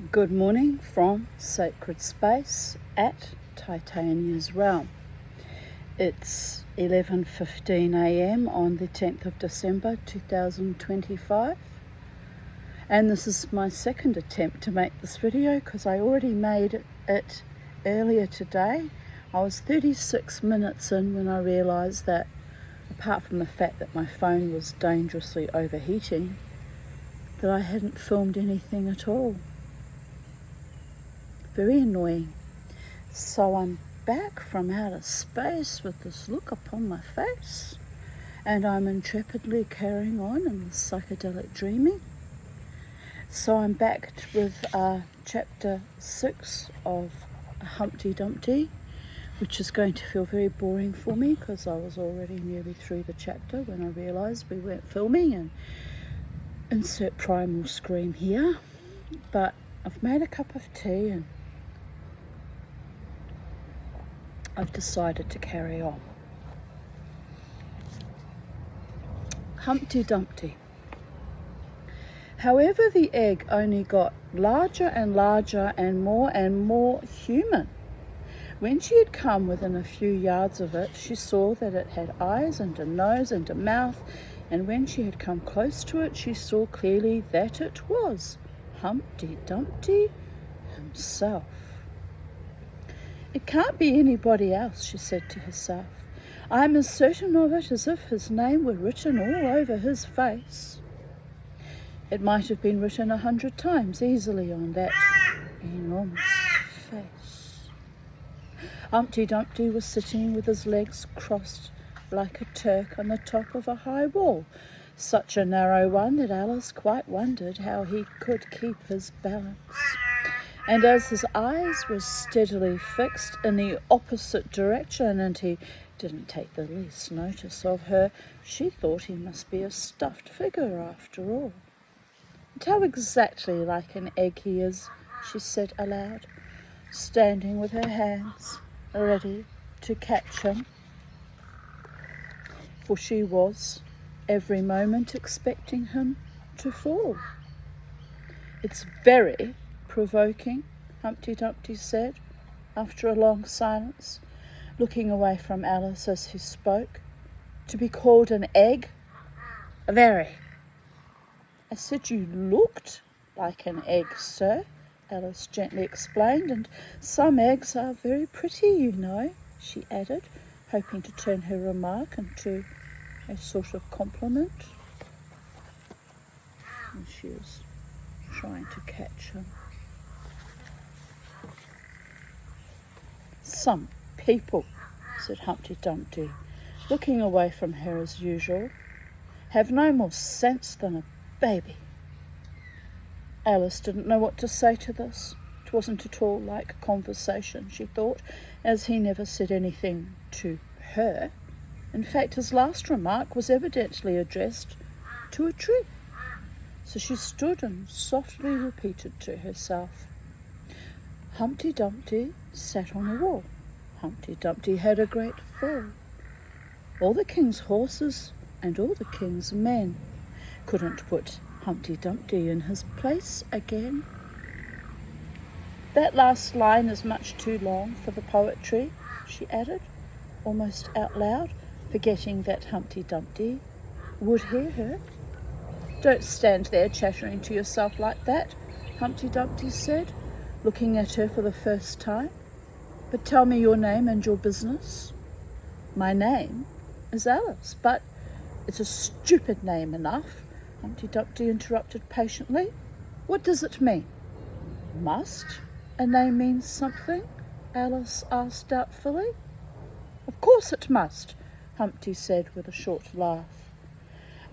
Good morning from Sacred Space at Titania's Realm. It's 11:15 a.m. on the 10th of December 2025, and this is my second attempt to make this video because I already made it earlier today. I was 36 minutes in when I realised that apart from the fact that my phone was dangerously overheating, that I hadn't filmed anything at all. Very annoying. So I'm back from outer space with this look upon my face, and I'm intrepidly carrying on in the psychedelic dreaming. So I'm back with chapter 6 of Humpty Dumpty, which is going to feel very boring for me because I was already nearly through the chapter when I realised we weren't filming, and insert primal scream here. But I've made a cup of tea and I've decided to carry on. Humpty Dumpty. However, the egg only got larger and larger and more human. When she had come within a few yards of it, she saw that it had eyes and a nose and a mouth, and when she had come close to it, she saw clearly that it was Humpty Dumpty himself. "It can't be anybody else," she said to herself. "I am as certain of it as if his name were written all over his face." It might have been written 100 times easily on that enormous face. Humpty Dumpty was sitting with his legs crossed like a Turk on the top of a high wall, such a narrow one that Alice quite wondered how he could keep his balance. And as his eyes were steadily fixed in the opposite direction and he didn't take the least notice of her, she thought he must be a stuffed figure after all. "And how exactly like an egg he is," she said aloud, standing with her hands ready to catch him, for she was every moment expecting him to fall. "It's very provoking," Humpty Dumpty said, after a long silence, looking away from Alice as he spoke. "To be called an egg? Very." "I said you looked like an egg, sir," Alice gently explained, "and some eggs are very pretty, you know," she added, hoping to turn her remark into a sort of compliment. And she was trying to catch him. "Some people," said Humpty Dumpty, looking away from her as usual, "have no more sense than a baby." Alice didn't know what to say to this. It wasn't at all like conversation, she thought, as he never said anything to her. In fact, his last remark was evidently addressed to a tree. So she stood and softly repeated to herself, "Humpty Dumpty sat on a wall. Humpty Dumpty had a great fall. All the king's horses and all the king's men couldn't put Humpty Dumpty in his place again." "That last line is much too long for the poetry," she added, almost out loud, forgetting that Humpty Dumpty would hear her. "Don't stand there chattering to yourself like that," Humpty Dumpty said, looking at her for the first time. "But tell me your name and your business." "My name is Alice, but it's a stupid name enough," Humpty Dumpty interrupted patiently. "What does it mean?" "Must a name mean something?" Alice asked doubtfully. "Of course it must," Humpty said with a short laugh.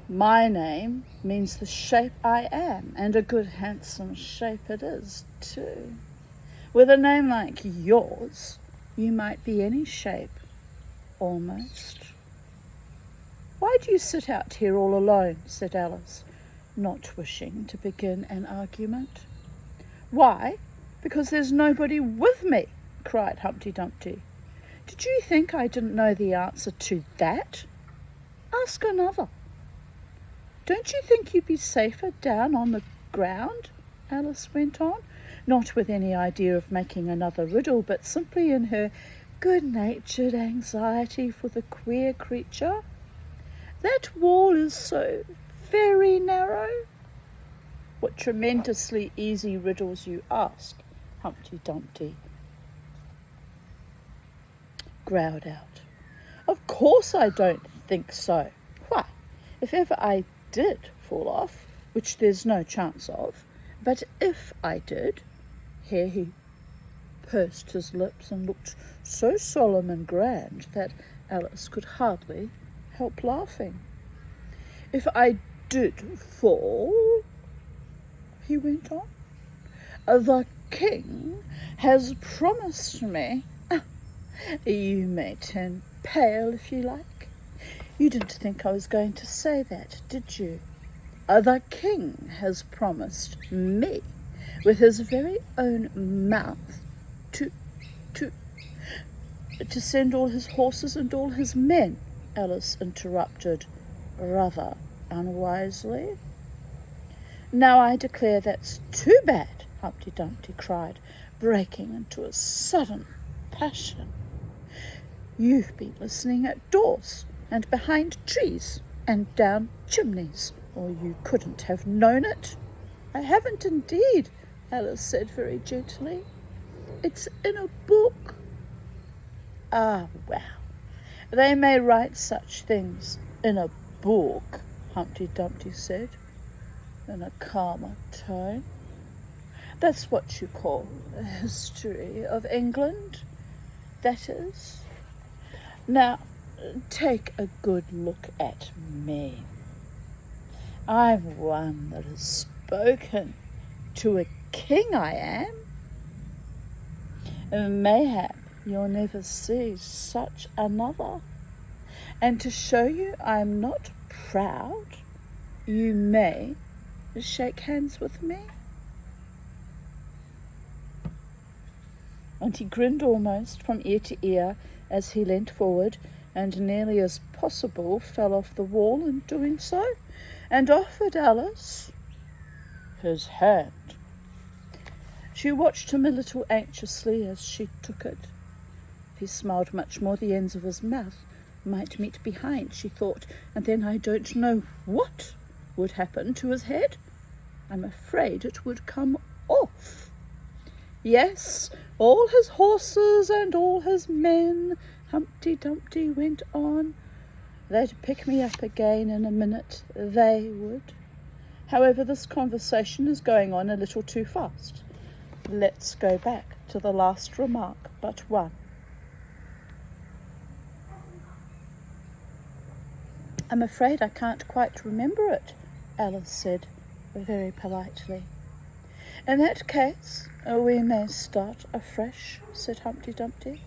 "My name means the shape I am, and a good handsome shape it is, too. With a name like yours, you might be any shape, almost." "Why do you sit out here all alone?" said Alice, not wishing to begin an argument. "Why? Because there's nobody with me," cried Humpty Dumpty. "Did you think I didn't know the answer to that? Ask another. Don't you think you'd be safer down on the ground Alice went on, not with any idea of making another riddle, but simply in her good-natured anxiety for the queer creature. That wall is so very narrow. What tremendously easy riddles you ask, Humpty Dumpty growled out. Of course I don't think so. Why, if ever I did fall off, which there's no chance of, but if I did, here he pursed his lips and looked so solemn and grand that Alice could hardly help laughing. If I did fall, he went on, the king has promised me. You may turn pale if you like. You didn't think I was going to say that, did you? The king has promised me, with his very own mouth, to send all his horses and all his men, Alice interrupted rather unwisely. Now I declare that's too bad, Humpty Dumpty cried, breaking into a sudden passion. You've been listening at doors and behind trees and down chimneys, or you couldn't have known it. I haven't indeed, Alice said very gently. It's in a book. Ah, well, they may write such things in a book, Humpty Dumpty said in a calmer tone. That's what you call a history of England, that is. Now, take a good look at me. I'm one that has spoken to a king, I am. And mayhap you'll never see such another. And to show you I'm not proud, you may shake hands with me. And he grinned almost from ear to ear as he leant forward, and nearly as possible fell off the wall in doing so, and offered Alice his hand. She watched him a little anxiously as she took it. If he smiled much more, the ends of his mouth might meet behind, she thought, and then I don't know what would happen to his head. I'm afraid it would come off. Yes, all his horses and all his men, Humpty Dumpty went on. They'd pick me up again in a minute, they would. However, this conversation is going on a little too fast. Let's go back to the last remark but one. I'm afraid I can't quite remember it, Alice said very politely. In that case, we may start afresh, said Humpty Dumpty,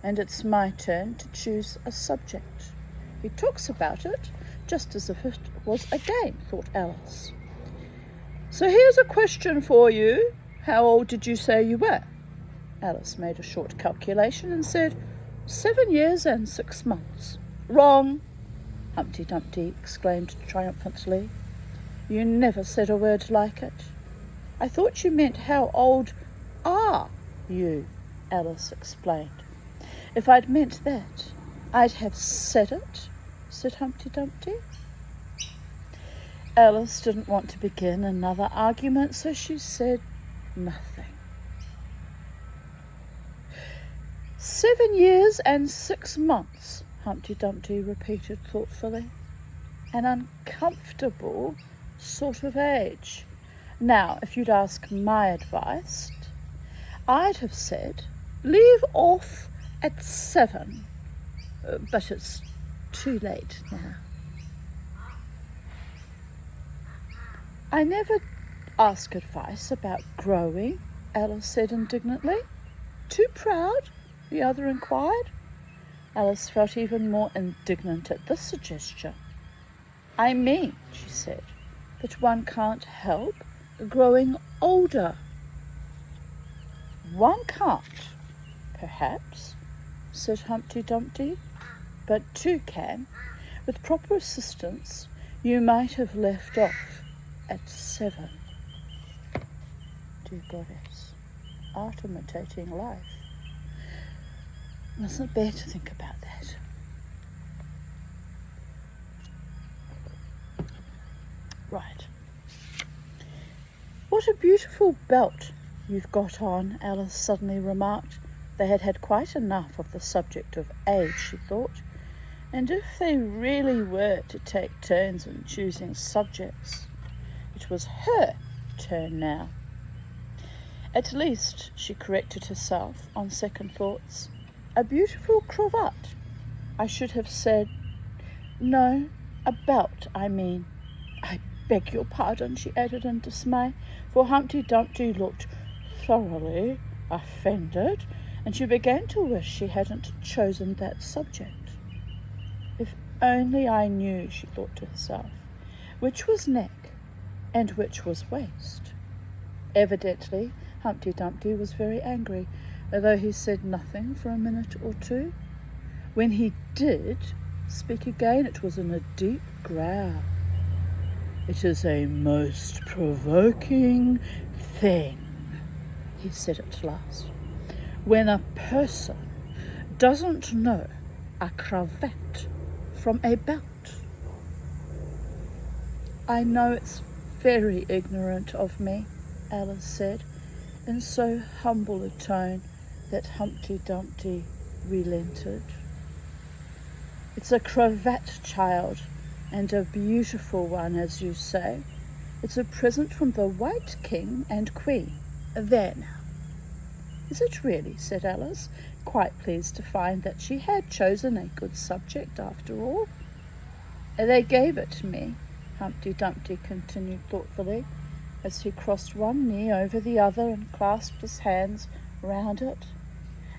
and it's my turn to choose a subject. He talks about it just as if it was a game, thought Alice. So here's a question for you. How old did you say you were? Alice made a short calculation and said, 7 years and 6 months. Wrong, Humpty Dumpty exclaimed triumphantly. You never said a word like it. I thought you meant how old are you, Alice explained. If I'd meant that, I'd have said it, said Humpty Dumpty. Alice didn't want to begin another argument, so she said nothing. 7 years and 6 months, Humpty Dumpty repeated thoughtfully. An uncomfortable sort of age. Now, if you'd ask my advice, I'd have said, leave off at 7. But it's too late now. I never ask advice about growing, Alice said indignantly. Too proud? The other inquired. Alice felt even more indignant at this suggestion. I mean, she said, that one can't help growing older. One can't, perhaps, said Humpty Dumpty, but two can. With proper assistance, you might have left off at 7. dear goddess. Art imitating life. Isn't it bad to think about that? Right. What a beautiful belt you've got on, Alice suddenly remarked. They had had quite enough of the subject of age, she thought, and if they really were to take turns in choosing subjects, it was her turn now. At least, she corrected herself on second thoughts, a beautiful cravat. I should have said, no, a belt, I mean. I beg your pardon, she added in dismay, for Humpty Dumpty looked thoroughly offended, and she began to wish she hadn't chosen that subject. If only I knew, she thought to herself, which was neck and which was waist. Evidently, Humpty Dumpty was very angry, although he said nothing for a minute or two. When he did speak again, it was in a deep growl. It is a most provoking thing, he said at last, when a person doesn't know a cravat from a belt. I know it's very ignorant of me, Alice said, in so humble a tone that Humpty Dumpty relented. It's a cravat, child, and a beautiful one, as you say. It's a present from the White King and Queen. There now. Is it really? Said Alice, quite pleased to find that she had chosen a good subject after all. They gave it to me, Humpty Dumpty continued thoughtfully, as he crossed one knee over the other and clasped his hands round it.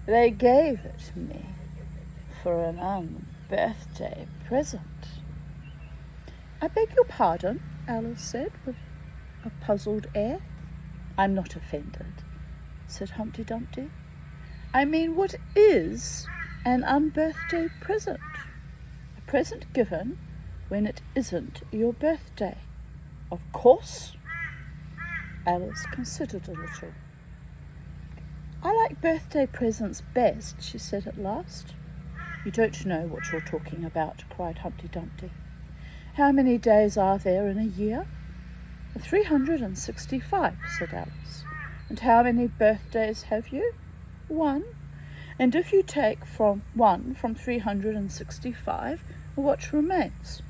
They gave it to me for an unbirthday present. I beg your pardon, Alice said with a puzzled air. I'm not offended, said Humpty Dumpty. I mean, what is an unbirthday present? A present given when it isn't your birthday. Of course. Alice considered a little. I like birthday presents best, she said at last. You don't know what you're talking about, cried Humpty Dumpty. How many days are there in a year? 365, said Alice. And how many birthdays have you? 1. And if you take from 1 from 365, what remains?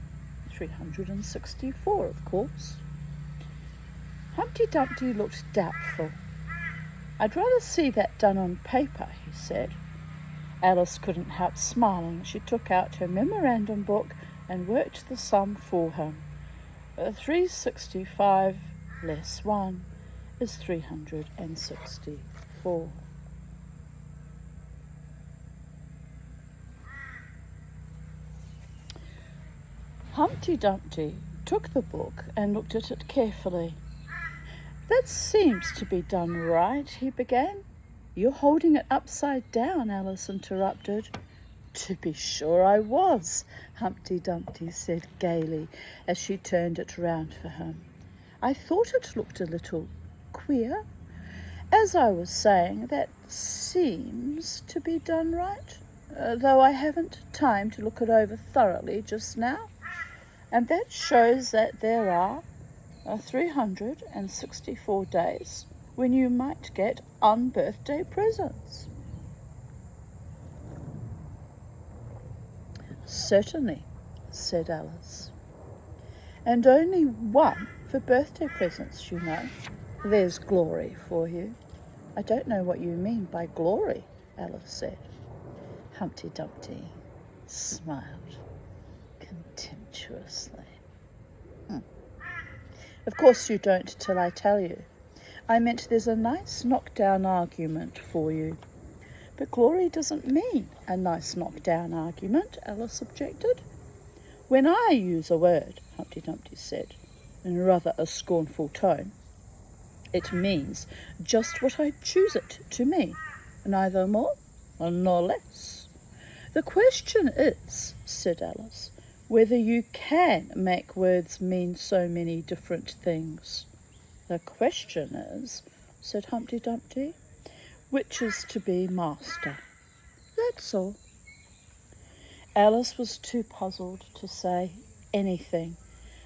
364, of course. Humpty Dumpty looked doubtful. I'd rather see that done on paper, he said. Alice couldn't help smiling. She took out her memorandum book and worked the sum for him. 365 less 1 is 364. Humpty Dumpty took the book and looked at it carefully. That seems to be done right, he began. You're holding it upside down, Alice interrupted. To be sure I was, Humpty Dumpty said gaily as she turned it round for him. I thought it looked a little queer. As I was saying, that seems to be done right, though I haven't time to look it over thoroughly just now. And that shows that there are 364 days when you might get unbirthday presents. Certainly, said Alice. And only 1 for birthday presents, you know. There's glory for you. I don't know what you mean by glory, Alice said. Humpty Dumpty smiled contemptuously. Of course you don't till I tell you. I meant there's a nice knock-down argument for you. But glory doesn't mean a nice knock-down argument, Alice objected. When I use a word, Humpty Dumpty said, in rather a scornful tone, it means just what I choose it to mean, neither more nor less. The question is, said Alice, whether you can make words mean so many different things. The question is, said Humpty Dumpty. Which is to be master. That's all. Alice was too puzzled to say anything,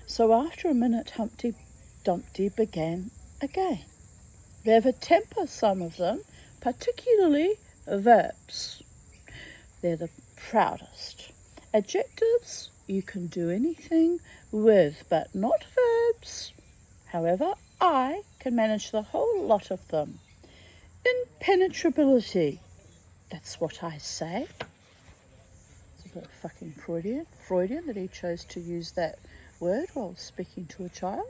so after a minute Humpty Dumpty began again. They've a temper, some of them, particularly verbs. They're the proudest. Adjectives you can do anything with, but not verbs. However, I can manage the whole lot of them. Impenetrability, that's what I say. It's a bit fucking Freudian that he chose to use that word while speaking to a child.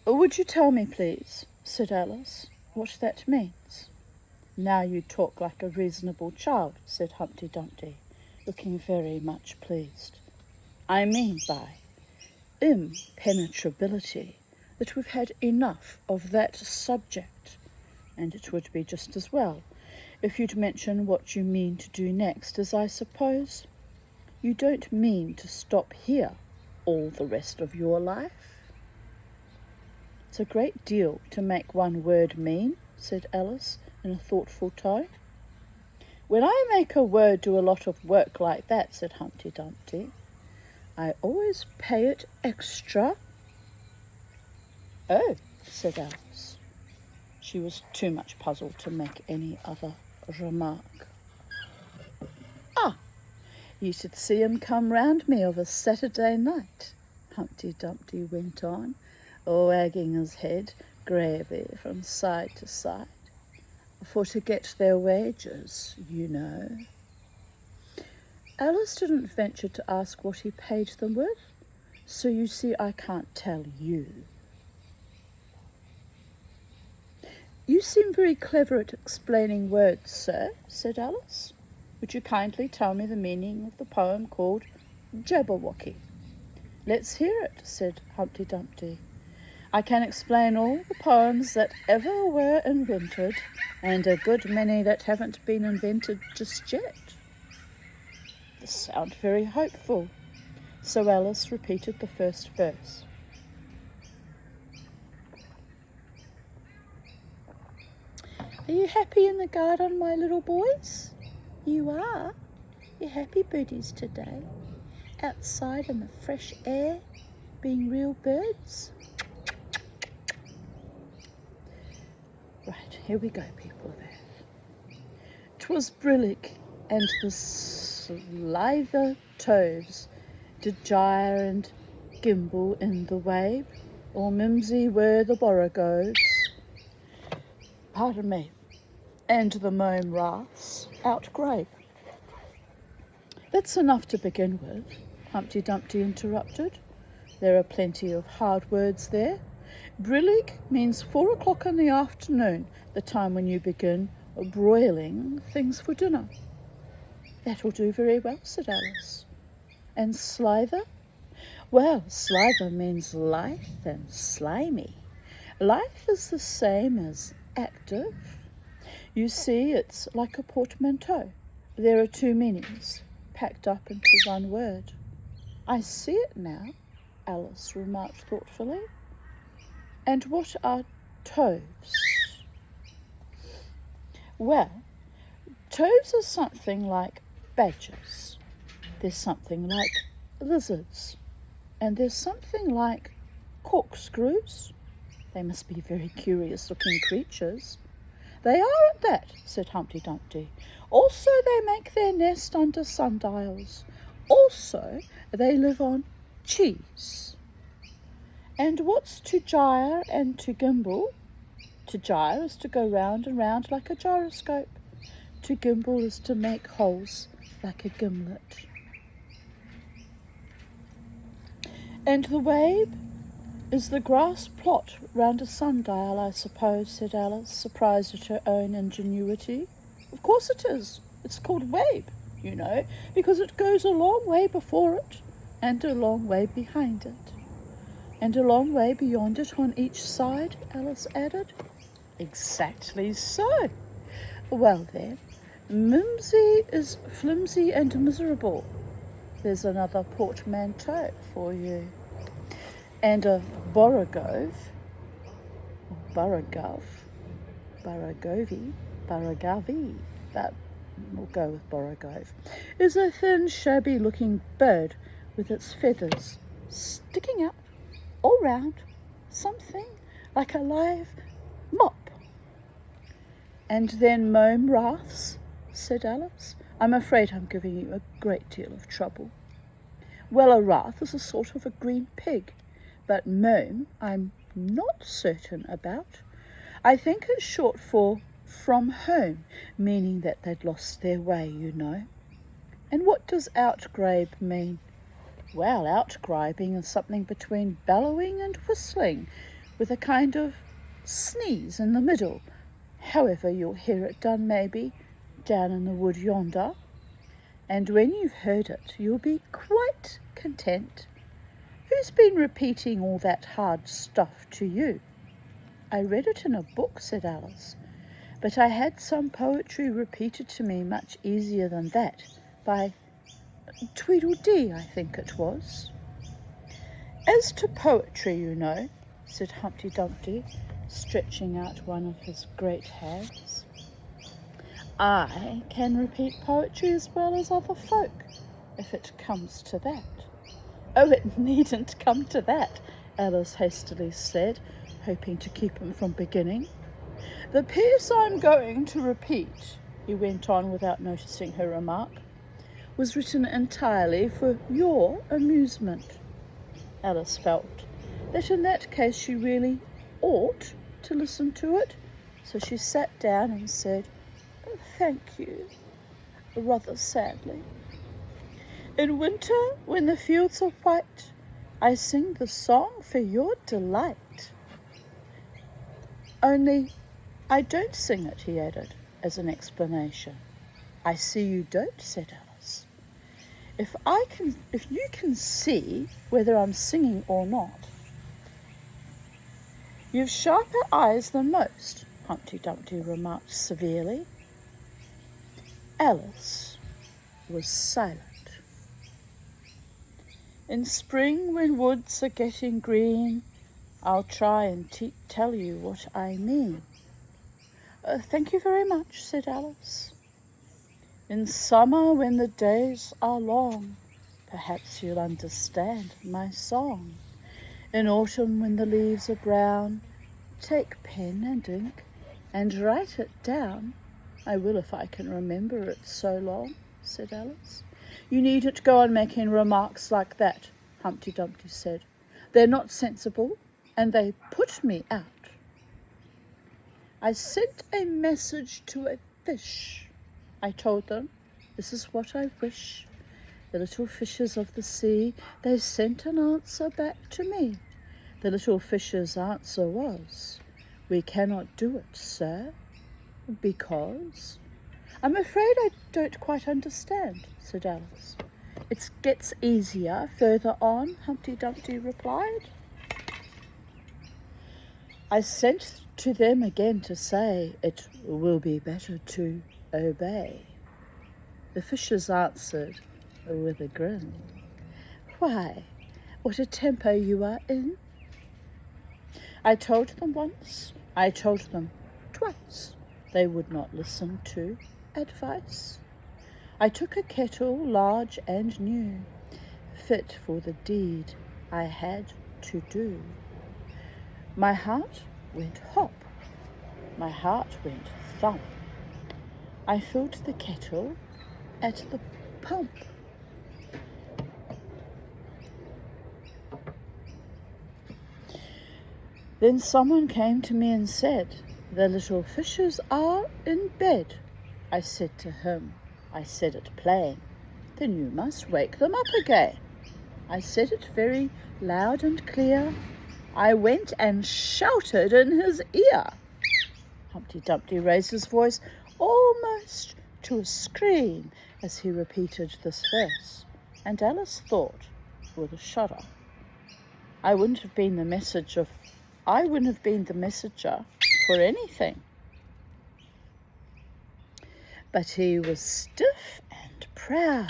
Would you tell me, please, said Alice, what that means? Now you talk like a reasonable child, said Humpty Dumpty, looking very much pleased. I mean by impenetrability that we've had enough of that subject, and it would be just as well if you'd mention what you mean to do next, as I suppose you don't mean to stop here all the rest of your life. It's a great deal to make one word mean, said Alice in a thoughtful tone. When I make a word do a lot of work like that, said Humpty Dumpty, I always pay it extra. Oh, said Alice. She was too much puzzled to make any other remark. Ah, you should see him come round me of a Saturday night, Humpty Dumpty went on, wagging his head gravely from side to side, for to get their wages, you know. Alice didn't venture to ask what he paid them with, so you see I can't tell you. You seem very clever at explaining words, sir, said Alice. Would you kindly tell me the meaning of the poem called Jabberwocky? Let's hear it, said Humpty Dumpty. I can explain all the poems that ever were invented, and a good many that haven't been invented just yet. This sounds very hopeful, so Alice repeated the first verse. Are you happy in the garden, my little boys? You are? You're happy birdies today, outside in the fresh air, being real birds? Right, here we go, people of Earth. 'Twas brillig, and the slither toves did gyre and gimble in the wabe, or mimsy were the borogoves, pardon me, and the mome wraths outgrabe. That's enough to begin with, Humpty Dumpty interrupted. There are plenty of hard words there. Brillig means 4 o'clock in the afternoon, the time when you begin broiling things for dinner. That'll do very well, said Alice. And slither? Well, slither means lithe and slimy. Lithe is the same as active. You see, it's like a portmanteau. There are 2 meanings, packed up into one word. I see it now, Alice remarked thoughtfully. And what are toves? Well, toves are something like badgers. There's something like lizards. And there's something like corkscrews. They must be very curious-looking creatures. They are at that, said Humpty Dumpty. Also, they make their nest under sundials. Also, they live on cheese. And what's to gyre and to gimble? To gyre is to go round and round like a gyroscope. To gimble is to make holes like a gimlet. And the wabe is the grass plot round a sundial, I suppose, said Alice, surprised at her own ingenuity. Of course it is. It's called wabe, you know, because it goes a long way before it and a long way behind it. And a long way beyond it on each side, Alice added. Exactly so. Well then, Mimsy is flimsy and miserable. There's another portmanteau for you. And a Borogovi, that we'll go with Borogove, is a thin, shabby-looking bird with its feathers sticking out all round, something like a live mop. And then Mome Raths, said Alice. I'm afraid I'm giving you a great deal of trouble. Well, a Rath is a sort of a green pig, but Mome I'm not certain about. I think it's short for from home, meaning that they'd lost their way, you know. And what does outgrabe mean? Well, outgribing is something between bellowing and whistling, with a kind of sneeze in the middle. However, you'll hear it done maybe down in the wood yonder. And when you've heard it, you'll be quite content. Who's been repeating all that hard stuff to you? I read it in a book, said Alice, but I had some poetry repeated to me much easier than that, by Tweedledee, I think it was. As to poetry, you know, said Humpty Dumpty, stretching out one of his great hands, I can repeat poetry as well as other folk, if it comes to that. Oh, it needn't come to that, Alice hastily said, hoping to keep him from beginning. The piece I'm going to repeat, he went on without noticing her remark, was written entirely for your amusement. Alice felt that in that case she really ought to listen to it, so she sat down and said, "Oh, thank you," rather sadly. In winter, when the fields are white, I sing the song for your delight. Only I don't sing it, he added, as an explanation. I see you don't, said Alice. If you can see whether I'm singing or not. You've sharper eyes than most, Humpty Dumpty remarked severely. Alice was silent. In spring, when woods are getting green, I'll try and tell you what I mean. Thank you very much, said Alice. In summer, when the days are long, perhaps you'll understand my song. In autumn, when the leaves are brown, take pen and ink and write it down. I will if I can remember it so long, said Alice. You needn't go on making remarks like that, Humpty Dumpty said. They're not sensible, and they put me out. I sent a message to a fish. I told them, this is what I wish. The little fishes of the sea, they sent an answer back to me. The little fish's answer was, we cannot do it, sir, because... I'm afraid I don't quite understand, said Alice. It gets easier further on, Humpty Dumpty replied. I sent to them again to say, it will be better to obey. The fishes answered with a grin, why, what a temper you are in. I told them once, I told them twice, they would not listen to advice. I took a kettle large and new, fit for the deed I had to do. My heart went hop, my heart went thump. I filled the kettle at the pump. Then someone came to me and said, the little fishes are in bed. I said to him, I said it plain, then you must wake them up again. I said it very loud and clear. I went and shouted in his ear. Humpty Dumpty raised his voice almost to a scream as he repeated this verse, and Alice thought, with a shudder, I wouldn't have been the messenger for anything. But he was stiff and proud.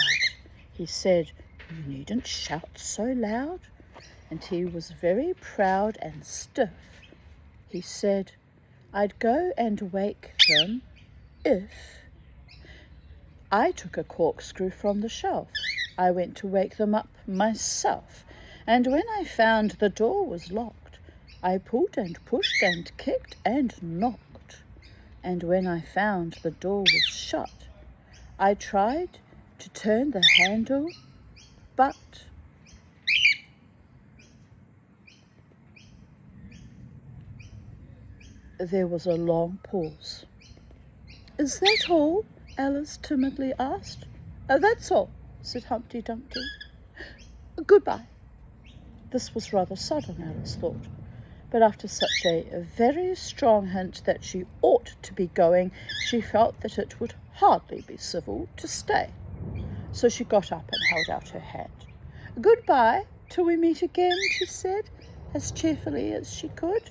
He said, "You needn't shout so loud." And he was very proud and stiff. He said, "I'd go and wake them if I took a corkscrew from the shelf. I went to wake them up myself, and when I found the door was locked, I pulled and pushed and kicked and knocked. And when I found the door was shut, I tried to turn the handle, but..." There was a long pause. "Is that all?" Alice timidly asked. "Oh, that's all," said Humpty Dumpty. "Goodbye." This was rather sudden, Alice thought, but after such a very strong hint that she ought to be going, she felt that it would hardly be civil to stay. So she got up and held out her hand. "Goodbye, till we meet again," she said, as cheerfully as she could.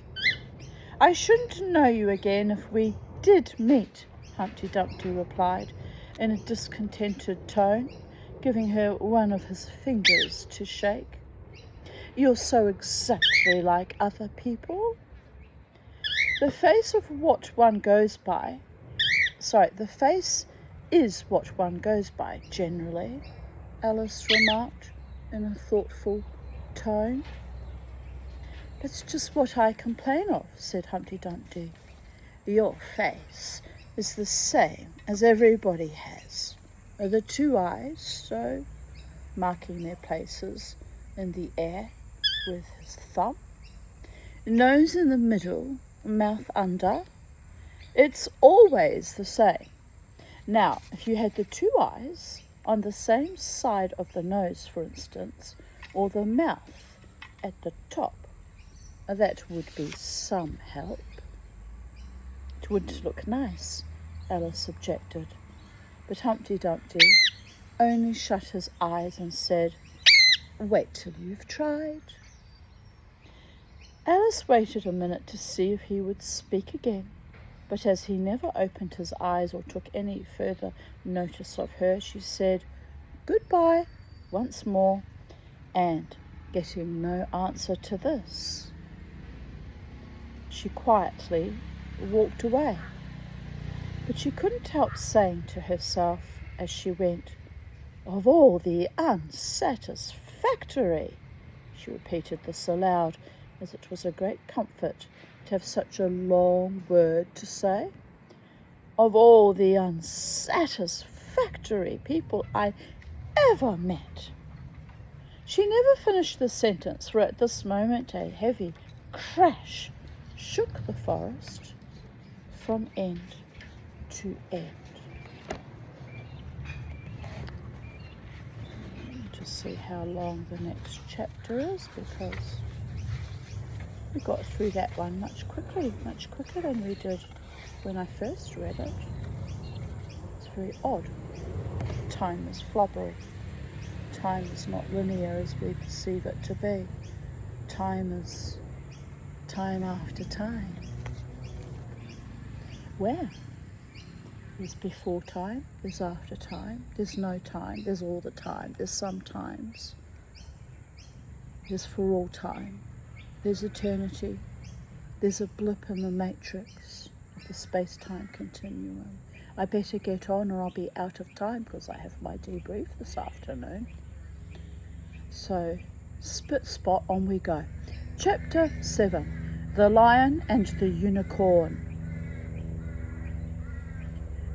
"I shouldn't know you again if we did meet," Humpty Dumpty replied in a discontented tone, giving her one of his fingers to shake. "You're so exactly like other people." The face is what one goes by, generally," Alice remarked in a thoughtful tone. "That's just what I complain of," said Humpty Dumpty. "Your face is the same as everybody has. The 2 eyes, so," marking their places in the air with his thumb. "Nose in the middle, mouth under. It's always the same. Now, if you had the 2 eyes on the same side of the nose, for instance, or the mouth at the top, that would be some help." "It wouldn't look nice," Alice objected. But Humpty Dumpty only shut his eyes and said, "Wait till you've tried." Alice waited a minute to see if he would speak again, but as he never opened his eyes or took any further notice of her, she said "Goodbye" once more, and getting no answer to this, she quietly walked away. But she couldn't help saying to herself as she went, "Of all the unsatisfactory," she repeated this aloud, as it was a great comfort to have such a long word to say. "Of all the unsatisfactory people I ever met." She never finished the sentence, for at this moment a heavy crash shook the forest from end to end. To see how long the next chapter is, because we got through that one much quicker than we did when I first read it. It's very odd. Time is flubbery. Time is not linear as we perceive it to be. Time is time after time. Where? There's before time, there's after time, there's no time, there's all the time, there's sometimes, there's for all time, there's eternity, there's a blip in the matrix of the space-time continuum. I better get on or I'll be out of time because I have my debrief this afternoon. So, spot on we go. Chapter 7, The Lion and the Unicorn.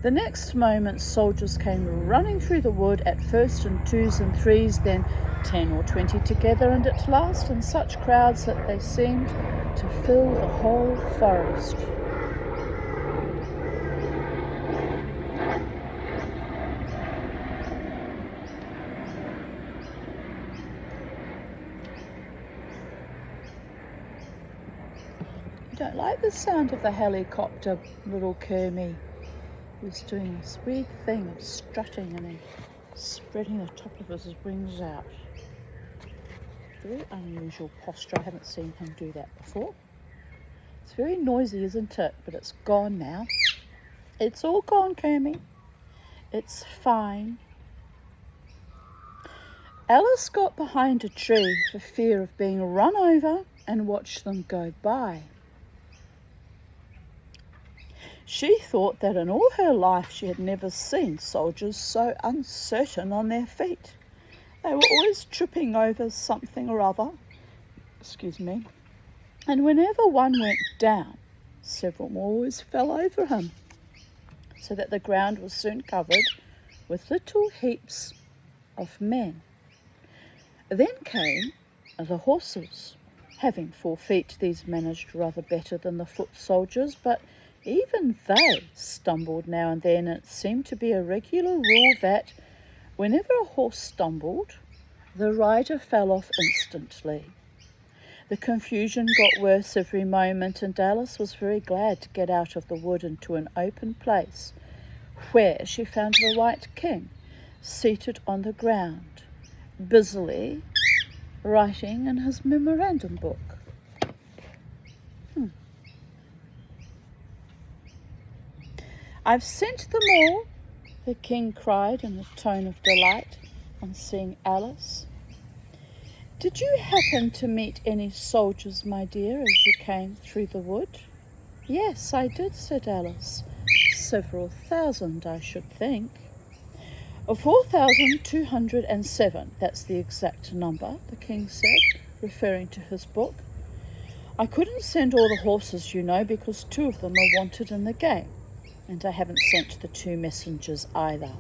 The next moment soldiers came running through the wood, at first in 2s and 3s, then 10 or 20 together, and at last in such crowds that they seemed to fill the whole forest. I don't like the sound of the helicopter, little Kermie. He's doing this weird thing of strutting and then spreading the top of his wings out. Very unusual posture. I haven't seen him do that before. It's very noisy, isn't it? But it's gone now. It's all gone, Kermie. It's fine. Alice got behind a tree for fear of being run over and watched them go by. She thought that in all her life she had never seen soldiers so uncertain on their feet. They were always tripping over something or other, and whenever one went down, several more always fell over him, so that the ground was soon covered with little heaps of men. Then came the horses. Having 4 feet, these managed rather better than the foot soldiers, but even they stumbled now and then. It seemed to be a regular rule that whenever a horse stumbled, the rider fell off instantly. The confusion got worse every moment, and Alice was very glad to get out of the wood into an open place, where she found the White King seated on the ground, busily writing in his memorandum book. "I've sent them all," the king cried in a tone of delight on seeing Alice. "Did you happen to meet any soldiers, my dear, as you came through the wood?" "Yes, I did," said Alice. "Several thousand, I should think." 4,207, that's the exact number," the king said, referring to his book. "I couldn't send all the horses, you know, because 2 of them are wanted in the game, and I haven't sent the 2 messengers either.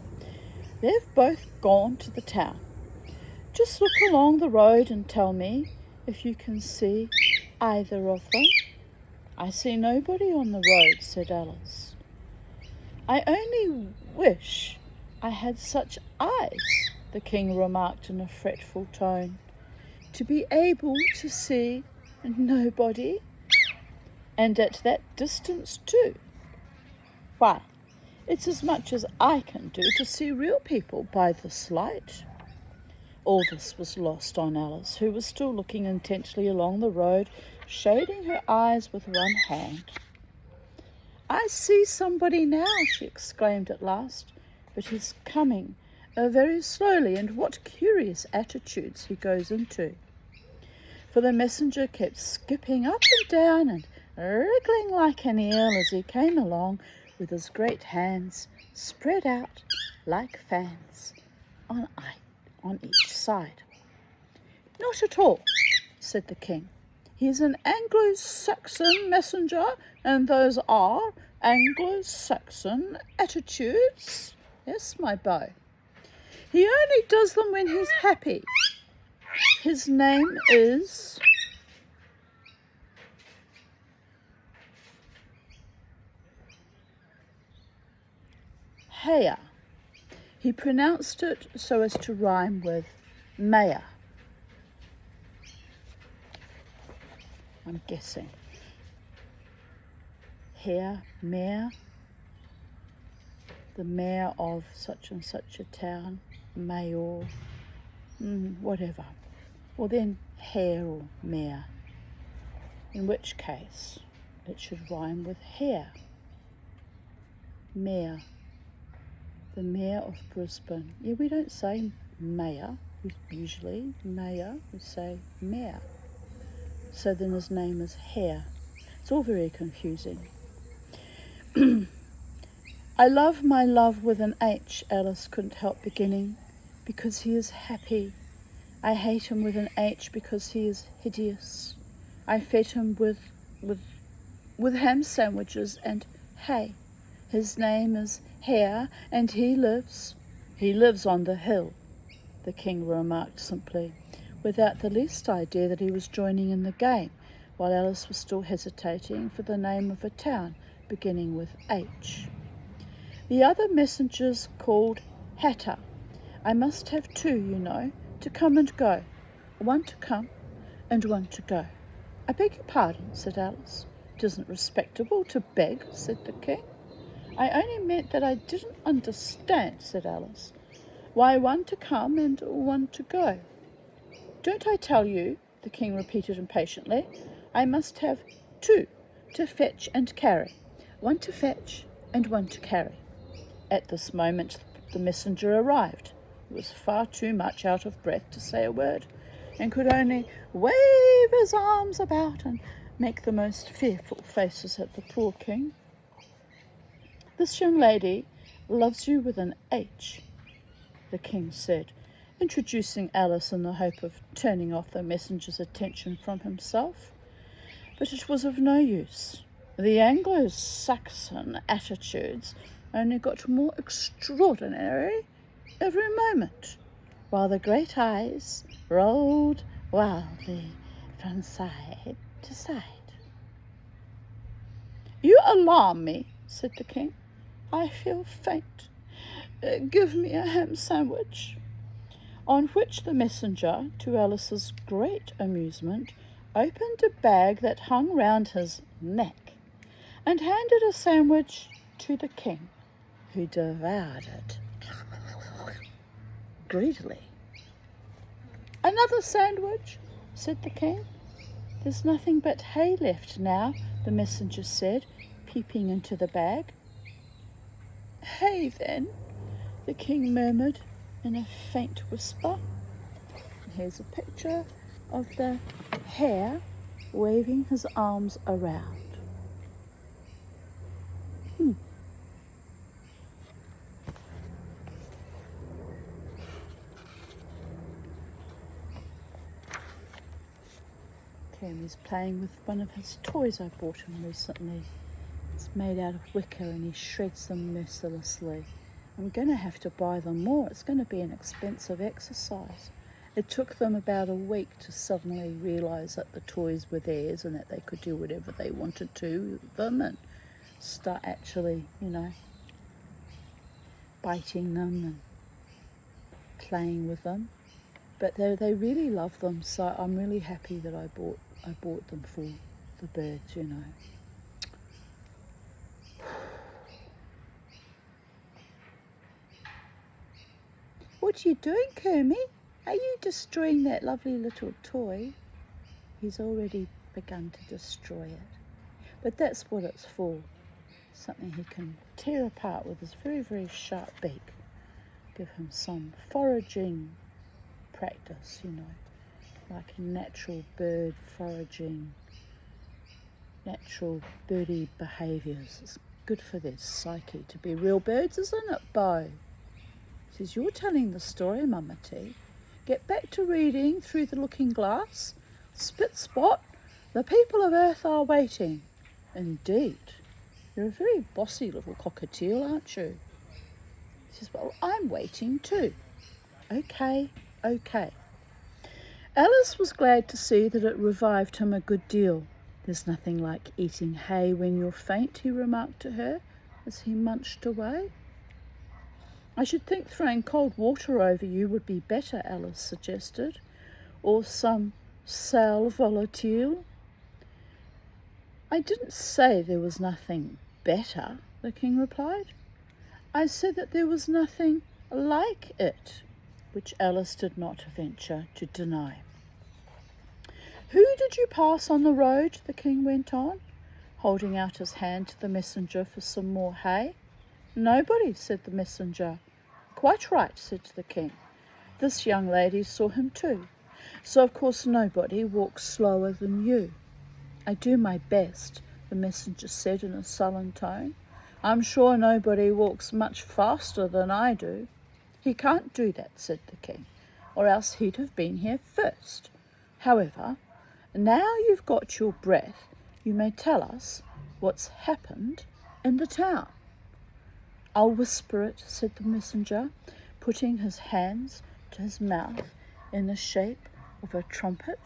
They've both gone to the town. Just look along the road and tell me if you can see either of them." "I see nobody on the road," said Alice. "I only wish I had such eyes," the king remarked in a fretful tone, "to be able to see nobody, and at that distance too. Why, it's as much as I can do to see real people by this light." All this was lost on Alice, who was still looking intently along the road, shading her eyes with one hand. "I see somebody now," she exclaimed at last, "but he's coming very slowly, and what curious attitudes he goes into." For the messenger kept skipping up and down and wriggling like an eel as he came along, with his great hands spread out like fans on each side. "Not at all," said the king. "He's an Anglo-Saxon messenger, and those are Anglo-Saxon attitudes. Yes, my boy. He only does them when he's happy. His name is..." "Hea." He pronounced it so as to rhyme with mayor. I'm guessing. Hea, mayor, the mayor of such and such a town, mayor, whatever. Well then, hair or mare. In which case, it should rhyme with hair. Mayor. The mayor of Brisbane. Yeah, we don't say mayor, usually mayor, we say mayor. So then his name is Hare. It's all very confusing. "I love my love with an H," Alice couldn't help beginning, "because he is happy. I hate him with an H because he is hideous. I fed him with ham sandwiches and hay. His name is Hare, and he lives on the hill," the king remarked simply, without the least idea that he was joining in the game, while Alice was still hesitating for the name of a town beginning with H. "The other messengers called Hatter. I must have 2, you know, to come and go. 1 to come and 1 to go." "I beg your pardon," said Alice. "It isn't respectable to beg," said the king. "I only meant that I didn't understand," said Alice. "Why 1 to come and 1 to go?" "Don't I tell you," the king repeated impatiently, "I must have 2 to fetch and carry. 1 to fetch and 1 to carry." At this moment, the messenger arrived. He was far too much out of breath to say a word, and could only wave his arms about and make the most fearful faces at the poor king. "This young lady loves you with an H," the king said, introducing Alice in the hope of turning off the messenger's attention from himself. But it was of no use. The Anglo-Saxon attitudes only got more extraordinary every moment, while the great eyes rolled wildly from side to side. "You alarm me," said the king. "I feel faint. Give me a ham sandwich." On which the messenger, to Alice's great amusement, opened a bag that hung round his neck and handed a sandwich to the king, who devoured it greedily. "Another sandwich," said the king. "There's nothing but hay left now," the messenger said, peeping into the bag. "Hay, then," the king murmured in a faint whisper. Here's a picture of the hare waving his arms around. He's playing with one of his toys I bought him recently. It's made out of wicker and he shreds them mercilessly. I'm going to have to buy them more. It's going to be an expensive exercise. It took them about a week to suddenly realise that the toys were theirs and that they could do whatever they wanted to with them and start actually, biting them and playing with them. But they really love them, so I'm really happy that I bought them for the birds, "What are you doing, Kermie? Are you destroying that lovely little toy?" He's already begun to destroy it. But that's what it's for. Something he can tear apart with his very, very sharp beak. Give him some foraging practice, like natural bird foraging, natural birdie behaviours. It's good for their psyche to be real birds, isn't it, Bo? Says, "You're telling the story, Mama T. Get back to reading Through the Looking Glass. Spit Spot, the people of Earth are waiting." "Indeed. You're a very bossy little cockatiel, aren't you?" He says, "Well, I'm waiting too." Okay. Alice was glad to see that it revived him a good deal. "There's nothing like eating hay when you're faint," he remarked to her as he munched away. "I should think throwing cold water over you would be better," Alice suggested, "or some sal volatile." "I didn't say there was nothing better," the king replied. "I said that there was nothing like it," which Alice did not venture to deny. "Who did you pass on the road?" the king went on, holding out his hand to the messenger for some more hay. "Nobody," said the messenger. "Quite right," said the king. "This young lady saw him too. So of course nobody walks slower than you." "I do my best," the messenger said in a sullen tone. "I'm sure nobody walks much faster than I do." "He can't do that," said the king, "or else he'd have been here first. However, now you've got your breath, you may tell us what's happened in the town." "I'll whisper it," said the messenger, putting his hands to his mouth in the shape of a trumpet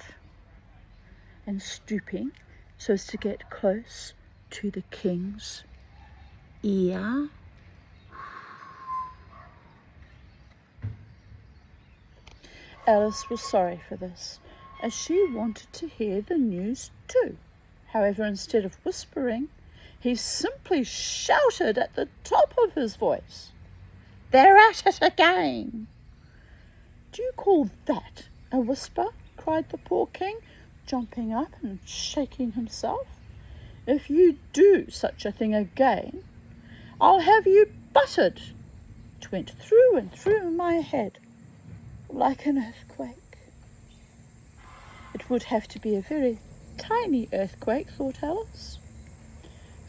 and stooping so as to get close to the king's ear. Alice was sorry for this, as she wanted to hear the news too. However, instead of whispering, he simply shouted at the top of his voice, "They're at it again!" "Do you call that a whisper?" cried the poor king, jumping up and shaking himself. "If you do such a thing again, I'll have you buttered." It went through and through my head like an earthquake. It would have to be a very tiny earthquake, thought Alice.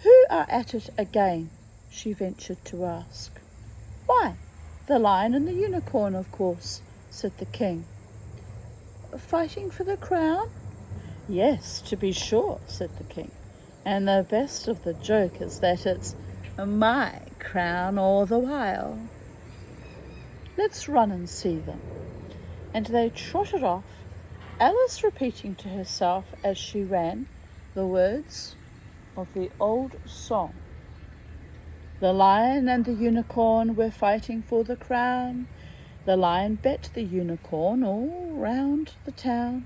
Who are at it again? She ventured to ask. Why, the lion and the unicorn, of course, said the king. Fighting for the crown? Yes, to be sure, said the king. And the best of the joke is that it's my crown all the while. Let's run and see them. And they trotted off, Alice repeating to herself as she ran the words of the old song. The lion and the unicorn were fighting for the crown. The lion bet the unicorn all round the town.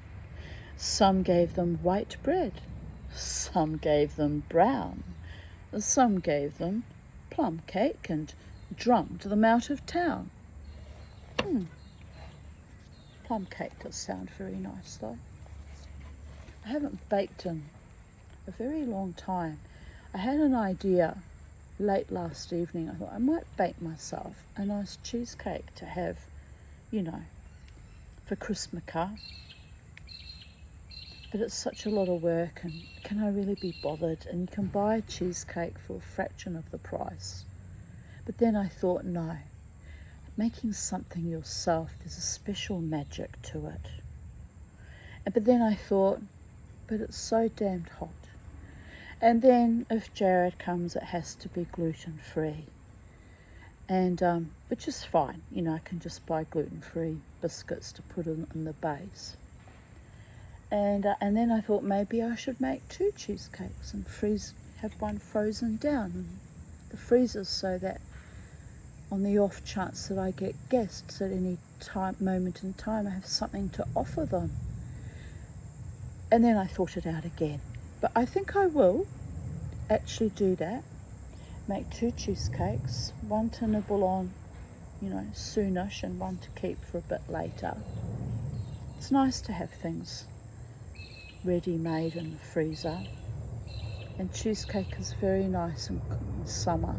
Some gave them white bread, some gave them brown, some gave them plum cake and drummed them out of town. Plum cake does sound very nice though. I haven't baked in a very long time. I had an idea late last evening. I thought I might bake myself a nice cheesecake to have, for Christmas. But it's such a lot of work, and can I really be bothered? And you can buy a cheesecake for a fraction of the price. But then I thought, no, making something yourself, there's a special magic to it. But then I thought, but it's so damned hot. And then if Jared comes, it has to be gluten-free. And which is fine, I can just buy gluten-free biscuits to put in the base. And then I thought maybe I should make 2 cheesecakes and have one frozen down in the freezers, so that on the off chance that I get guests at any moment in time, I have something to offer them. And then I thought it out again. But I think I will actually do that. Make 2 cheesecakes, one to nibble on, soonish, and one to keep for a bit later. It's nice to have things ready-made in the freezer. And cheesecake is very nice in summer.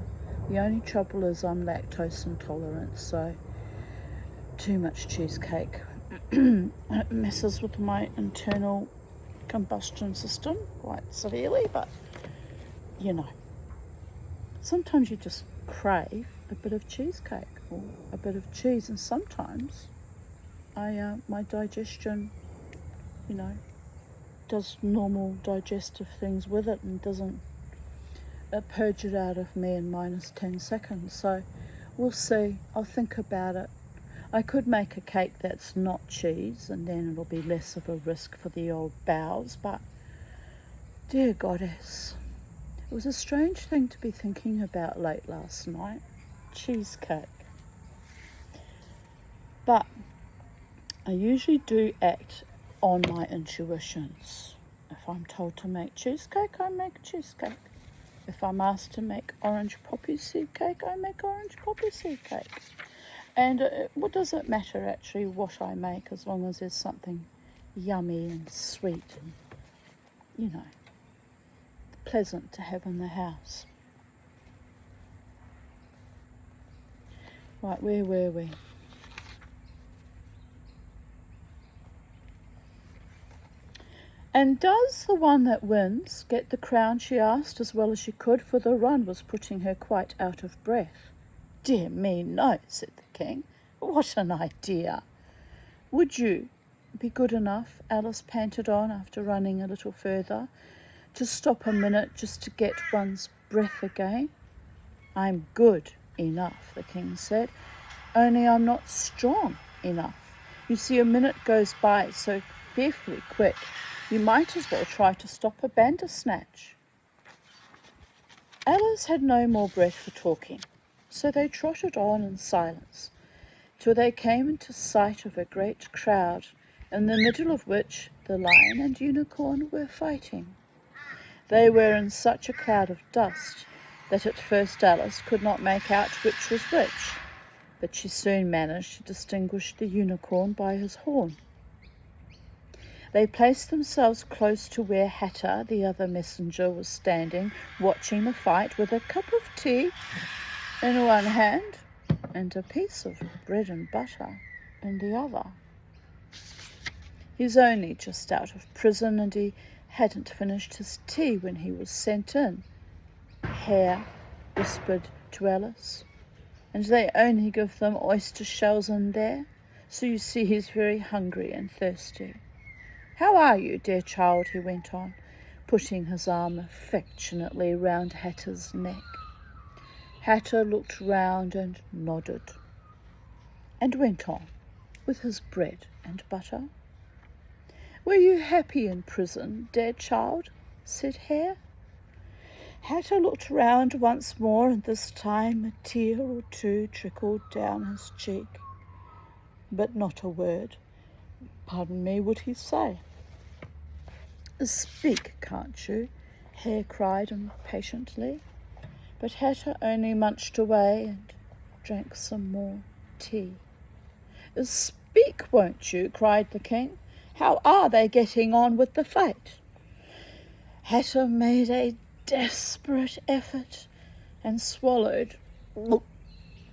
The only trouble is I'm lactose intolerant, so too much cheesecake it messes with my internal combustion system quite severely. But sometimes you just crave a bit of cheesecake or a bit of cheese, and sometimes my digestion does normal digestive things with it and doesn't purge it out of me in minus 10 seconds. So we'll see. I'll think about it. I could make a cake that's not cheese, and then it'll be less of a risk for the old bowels. But dear goddess, it was a strange thing to be thinking about late last night. Cheesecake. But I usually do act on my intuitions. If I'm told to make cheesecake, I make cheesecake. If I'm asked to make orange poppy seed cake, I make orange poppy seed cake. And what does it matter actually what I make, as long as there's something yummy and sweet and, pleasant to have in the house. Right, where were we? And does the one that wins get the crown, she asked, as well as she could, for the run was putting her quite out of breath. Dear me, no, said the king. What an idea. Would you be good enough, Alice panted on after running a little further, to stop a minute just to get one's breath again? I'm good enough, the king said, only I'm not strong enough. You see, a minute goes by so fearfully quick. You might as well try to stop a bandersnatch. Alice had no more breath for talking, so they trotted on in silence till they came into sight of a great crowd, in the middle of which the lion and unicorn were fighting. They were in such a cloud of dust that at first Alice could not make out which was which, but she soon managed to distinguish the unicorn by his horn. They placed themselves close to where Hatter, the other messenger, was standing, watching the fight with a cup of tea in one hand and a piece of bread and butter in the other. He's only just out of prison, and he hadn't finished his tea when he was sent in, Hare whispered to Alice, and they only give them oyster shells in there, so you see he's very hungry and thirsty. How are you, dear child? He went on, putting his arm affectionately round Hatter's neck. Hatter looked round and nodded, and went on with his bread and butter. Were you happy in prison, dear child? Said Hare. Hatter looked round once more, and this time a tear or two trickled down his cheek. But not a word, pardon me, would he say. Speak, can't you? Hare cried impatiently. But Hatter only munched away and drank some more tea. Speak, won't you? Cried the king. How are they getting on with the fight? Hatter made a desperate effort and swallowed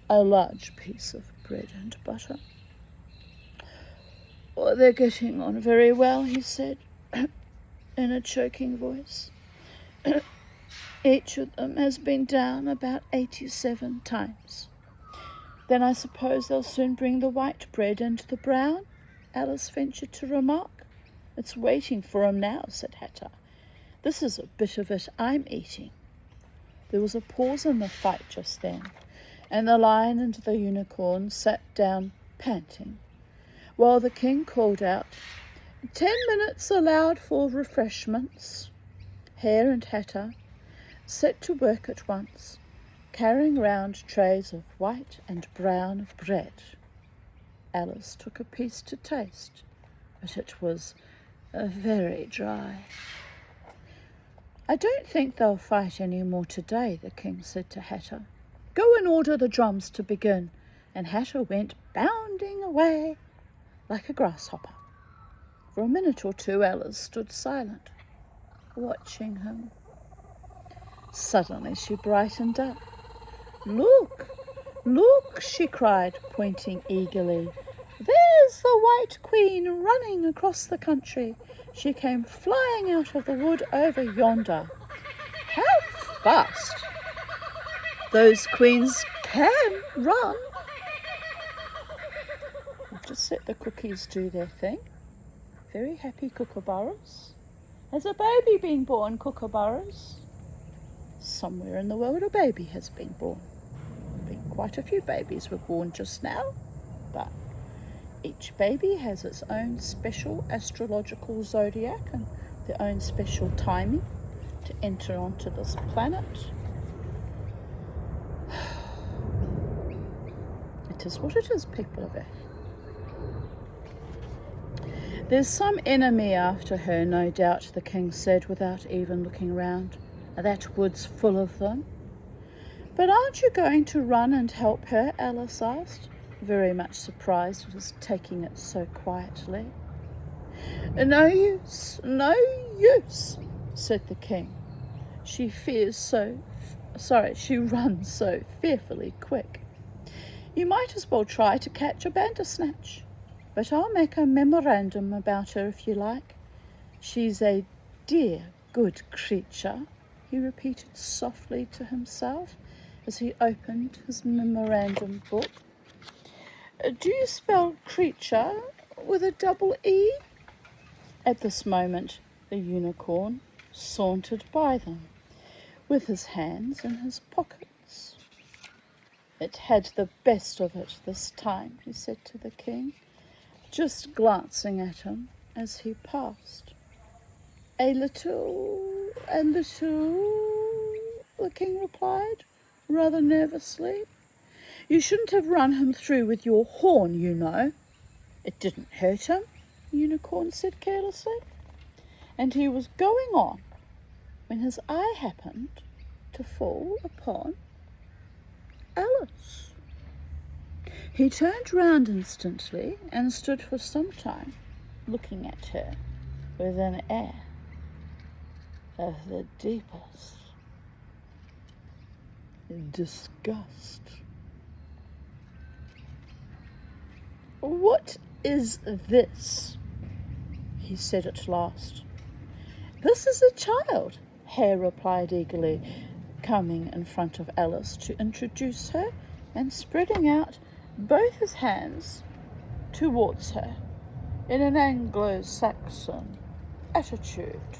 a large piece of bread and butter. Oh, they're getting on very well, he said in a choking voice. Each of them has been down about 87 times. Then I suppose they'll soon bring the white bread into the brown, Alice ventured to remark. It's waiting for 'em now, said Hatter. This is a bit of it I'm eating. There was a pause in the fight just then, and the Lion and the Unicorn sat down panting, while the king called out, 10 minutes allowed for refreshments. Hare and Hatter set to work at once, carrying round trays of white and brown bread. Alice took a piece to taste, but it was very dry. I don't think they'll fight any more today, the king said to Hatter. Go and order the drums to begin. And Hatter went bounding away like a grasshopper. For a minute or two Alice stood silent, watching him. Suddenly she brightened up. Look, look, she cried, pointing eagerly. There's the White Queen running across the country. She came flying out of the wood over yonder. How fast those queens can run! Just let the cookies do their thing. Very happy kookaburras. Has a baby been born, kookaburras? Somewhere in the world a baby has been born. I think quite a few babies were born just now, but each baby has its own special astrological zodiac and their own special timing to enter onto this planet. It is what it is, people of Earth. There's some enemy after her, no doubt, the king said without even looking round. That wood's full of them. But aren't you going to run and help her? Alice asked, very much surprised at his taking it so quietly. No use, said the king. She runs so fearfully quick. You might as well try to catch a Bandersnatch. But I'll make a memorandum about her if you like. She's a dear, good creature, he repeated softly to himself as he opened his memorandum book. Do you spell creature with a double E? At this moment, the unicorn sauntered by them, with his hands in his pockets. It had the best of it this time, he said to the king, just glancing at him as he passed. A little, the king replied, rather nervously. You shouldn't have run him through with your horn, you know. It didn't hurt him, the unicorn said carelessly. And he was going on when his eye happened to fall upon Alice. He turned round instantly and stood for some time looking at her with an air of the deepest disgust. "What is this?" he said at last. "This is a child," Hare replied eagerly, coming in front of Alice to introduce her and spreading out both his hands towards her in an Anglo-Saxon attitude.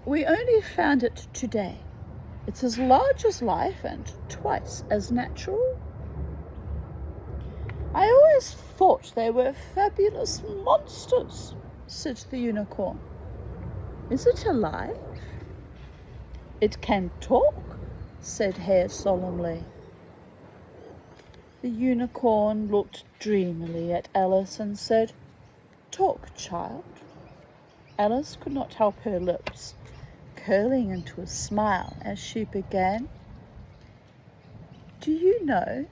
"We only found it today. It's as large as life and twice as natural." "I always thought they were fabulous monsters," said the unicorn. "Is it alive?" "It can talk," said Hare solemnly. The unicorn looked dreamily at Alice and said, "Talk, child." Alice could not help her lips curling into a smile as she began. "Do you know,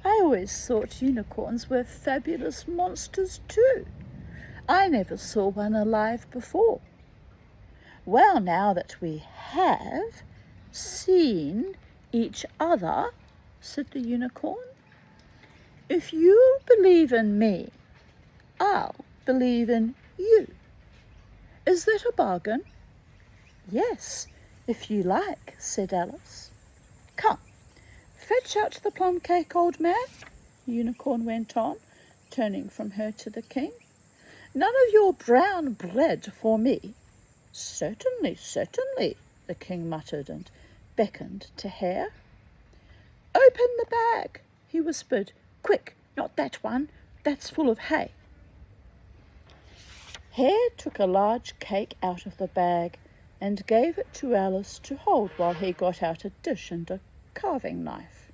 I always thought unicorns were fabulous monsters too. I never saw one alive before." "Well, now that we have seen each other," said the unicorn, "if you believe in me, I'll believe in you. Is that a bargain?" "Yes, if you like," said Alice. "Come, fetch out the plum cake, old man," the unicorn went on, turning from her to the king. "None of your brown bread for me." "Certainly, certainly," the king muttered and beckoned to Hare. "Open the bag," he whispered. "Quick, not that one. That's full of hay." Hare took a large cake out of the bag and gave it to Alice to hold while he got out a dish and a carving knife.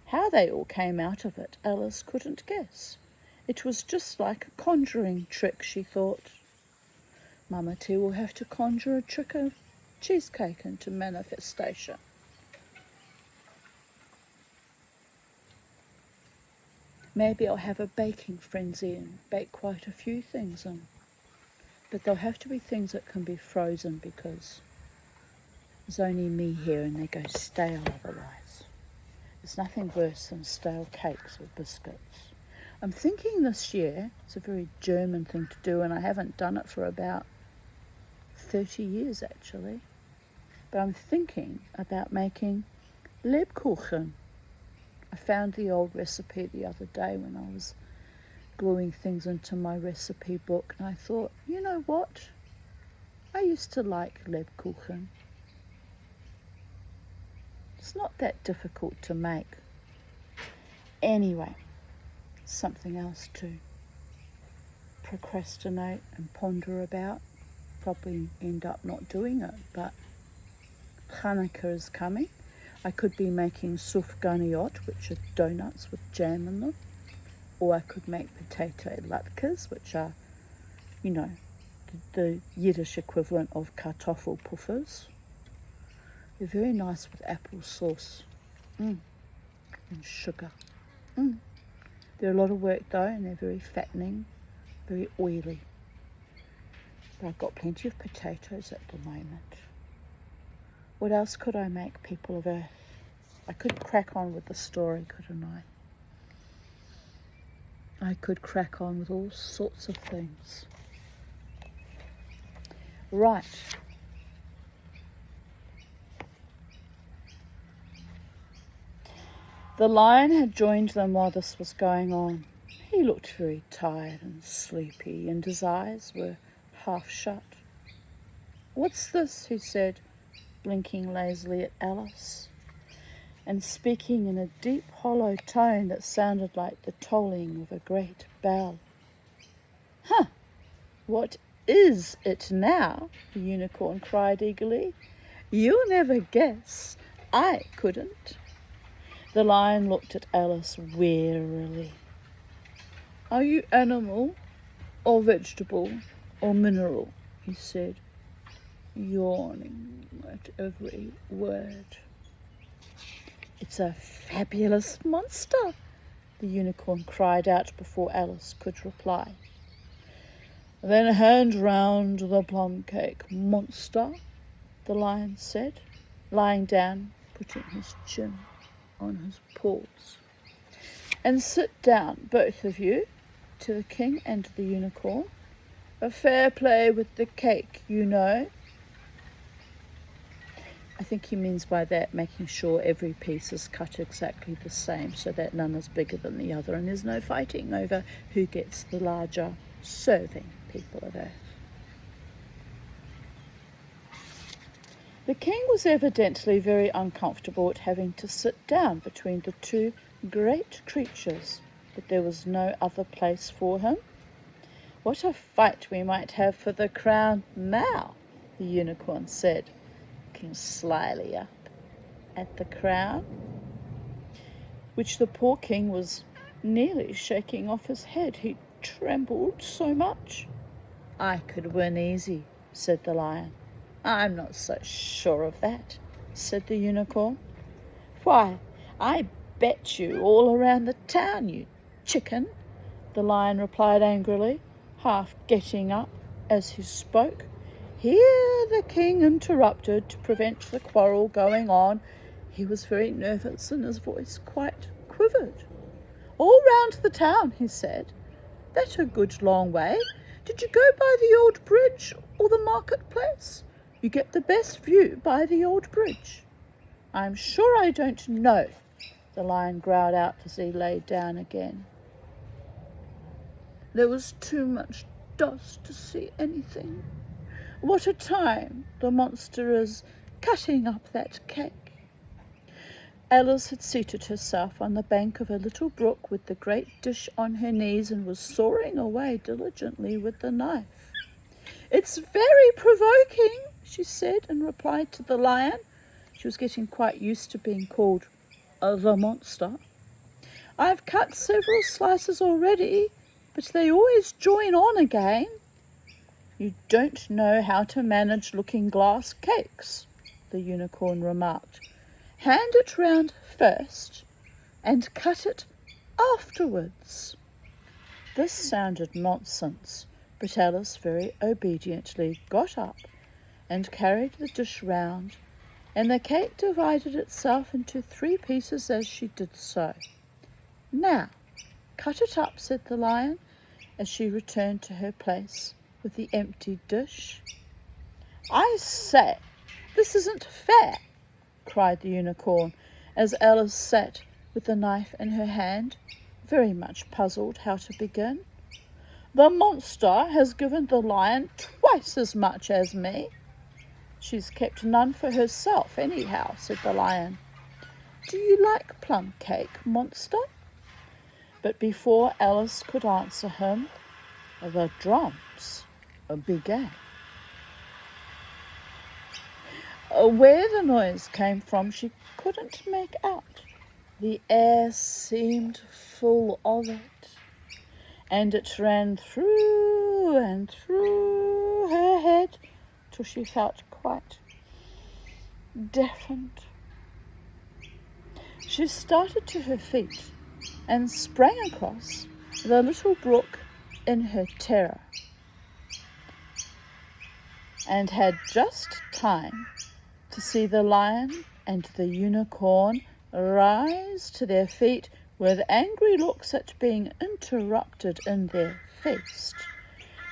How they all came out of it, Alice couldn't guess. It was just like a conjuring trick, she thought. Mama T will have to conjure a trick of cheesecake into manifestation. Maybe I'll have a baking frenzy and bake quite a few things in. But they'll have to be things that can be frozen because there's only me here and they go stale otherwise. There's nothing worse than stale cakes or biscuits. I'm thinking this year, it's a very German thing to do and I haven't done it for about 30 years actually, but I'm thinking about making Lebkuchen. I found the old recipe the other day when I was gluing things into my recipe book and I thought, you know what? I used to like Lebkuchen. It's not that difficult to make. Anyway, something else to procrastinate and ponder about. Probably end up not doing it, but Hanukkah is coming. I could be making sufganiyot, which are donuts with jam in them, or I could make potato latkes, which are, you know, the Yiddish equivalent of kartoffelpuffers. They're very nice with apple sauce and sugar. They're a lot of work though, and they're very fattening, very oily. But I've got plenty of potatoes at the moment. What else could I make, people of Earth? I could crack on with the story, couldn't I? I could crack on with all sorts of things. Right. The lion had joined them while this was going on. He looked very tired and sleepy, and his eyes were half shut. "What's this?" he said, blinking lazily at Alice, and speaking in a deep, hollow tone that sounded like the tolling of a great bell. "Huh! What is it now?" the unicorn cried eagerly. "You'll never guess. I couldn't." The lion looked at Alice wearily. "Are you animal, or vegetable, or mineral?" he said, yawning at every word. "It's a fabulous monster," the unicorn cried out before Alice could reply. "Then hand round the plum cake, monster," the lion said, lying down, putting his chin on his paws. And sit down, both of you, to the king and the unicorn. A fair play with the cake, you know. I think he means by that making sure every piece is cut exactly the same so that none is bigger than the other and there's no fighting over who gets the larger serving, people of Earth. The king was evidently very uncomfortable at having to sit down between the two great creatures, but there was no other place for him. What a fight we might have for the crown now, the unicorn said, looking slyly up at the crown, which the poor king was nearly shaking off his head. He trembled so much. I could win easy, said the lion. I'm not so sure of that, said the unicorn. Why, I bet you all around the town, you chicken, the lion replied angrily, half getting up as he spoke. Here the king interrupted to prevent the quarrel going on. He was very nervous and his voice quite quivered. All round the town, he said. That's a good long way. Did you go by the old bridge or the marketplace? You get the best view by the old bridge. I'm sure I don't know, the lion growled out as he lay down again. There was too much dust to see anything. What a time the monster is cutting up that cake. Alice had seated herself on the bank of a little brook with the great dish on her knees and was sawing away diligently with the knife. It's very provoking, she said in reply to the lion. She was getting quite used to being called the monster. I've cut several slices already, but they always join on again. You don't know how to manage looking-glass cakes, the unicorn remarked. Hand it round first and cut it afterwards. This sounded nonsense, but Alice very obediently got up and carried the dish round, and the cake divided itself into 3 pieces as she did so. Now, cut it up, said the lion, as she returned to her place with the empty dish. I say, this isn't fair, cried the unicorn, as Alice sat with the knife in her hand, very much puzzled how to begin. The monster has given the lion twice as much as me. She's kept none for herself anyhow, said the lion. Do you like plum cake, monster? But before Alice could answer him, the drums began. Where the noise came from she couldn't make out. The air seemed full of it, and it ran through and through her head till she felt quite deafened. She started to her feet and sprang across the little brook in her terror, and had just time to see the lion and the unicorn rise to their feet with angry looks at being interrupted in their feast,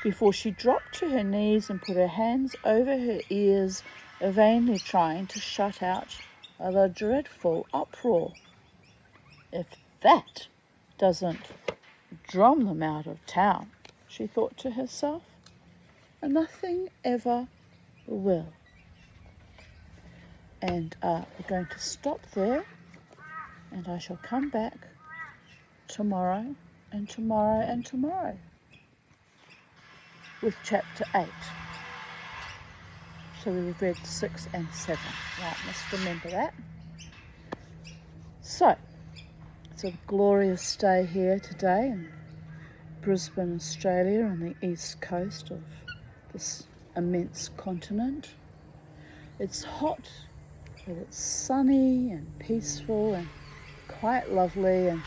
before she dropped to her knees and put her hands over her ears, vainly trying to shut out the dreadful uproar. If that doesn't drum them out of town, she thought to herself, nothing ever will. And we're going to stop there, and I shall come back tomorrow and tomorrow and tomorrow with chapter 8. So we've read 6 and 7. Right, must remember that. So, it's a glorious day here today in Brisbane, Australia, on the east coast of this immense continent. It's hot, but it's sunny and peaceful and quite lovely, and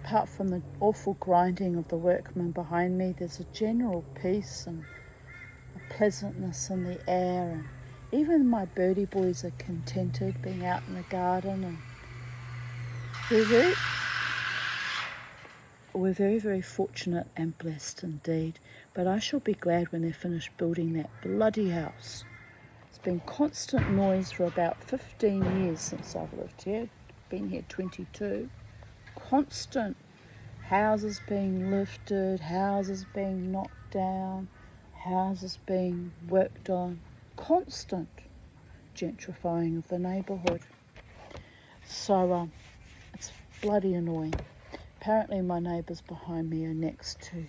apart from the awful grinding of the workmen behind me, there's a general peace and a pleasantness in the air, and even my birdie boys are contented being out in the garden and We're very, we're very, very fortunate and blessed indeed. But I shall be glad when they're finished building that bloody house. It's been constant noise for about 15 years since I've lived here. Been here 22. Constant houses being lifted, houses being knocked down, houses being worked on. Constant gentrifying of the neighbourhood. So it's bloody annoying. Apparently my neighbours behind me are next to,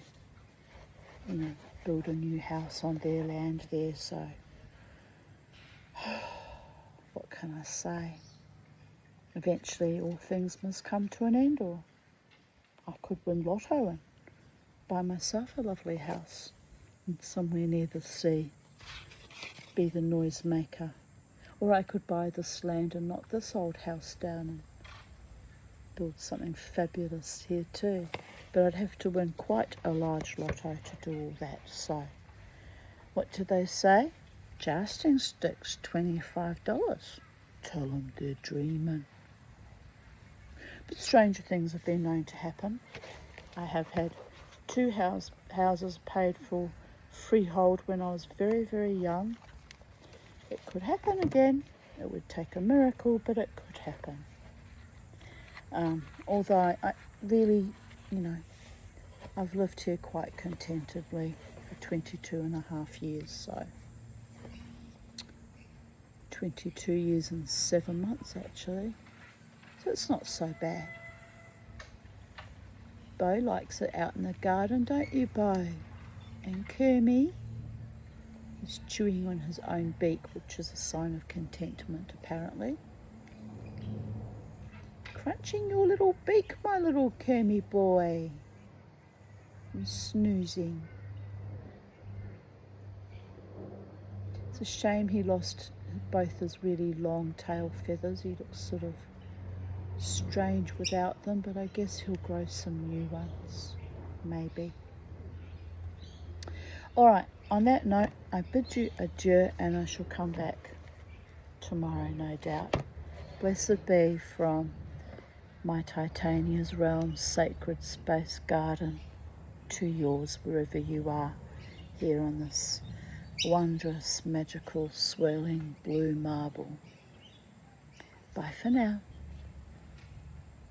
build a new house on their land there, so what can I say? Eventually all things must come to an end, or I could win lotto and buy myself a lovely house somewhere near the sea, be the noisemaker. Or I could buy this land and knock this old house down and build something fabulous here too. But I'd have to win quite a large lotto to do all that. So, what do they say? Jousting sticks, $25. Tell them they're dreaming. But stranger things have been known to happen. I have had 2 houses paid for freehold when I was very, very young. It could happen again. It would take a miracle, but it could happen. Although I really, I've lived here quite contentedly for 22 and a half years, so 22 years and 7 months actually. So it's not so bad. Bo likes it out in the garden, don't you, Bo? And Kermie is chewing on his own beak, which is a sign of contentment, apparently. Crunching your little beak, my little Kermie boy. And snoozing. It's a shame he lost both his really long tail feathers. He looks sort of strange without them, but I guess he'll grow some new ones, maybe. Alright, on that note, I bid you adieu, and I shall come back tomorrow, no doubt. Blessed be from my Titania's realm, sacred space garden, to yours wherever you are, here on this wondrous, magical, swirling blue marble. Bye for now.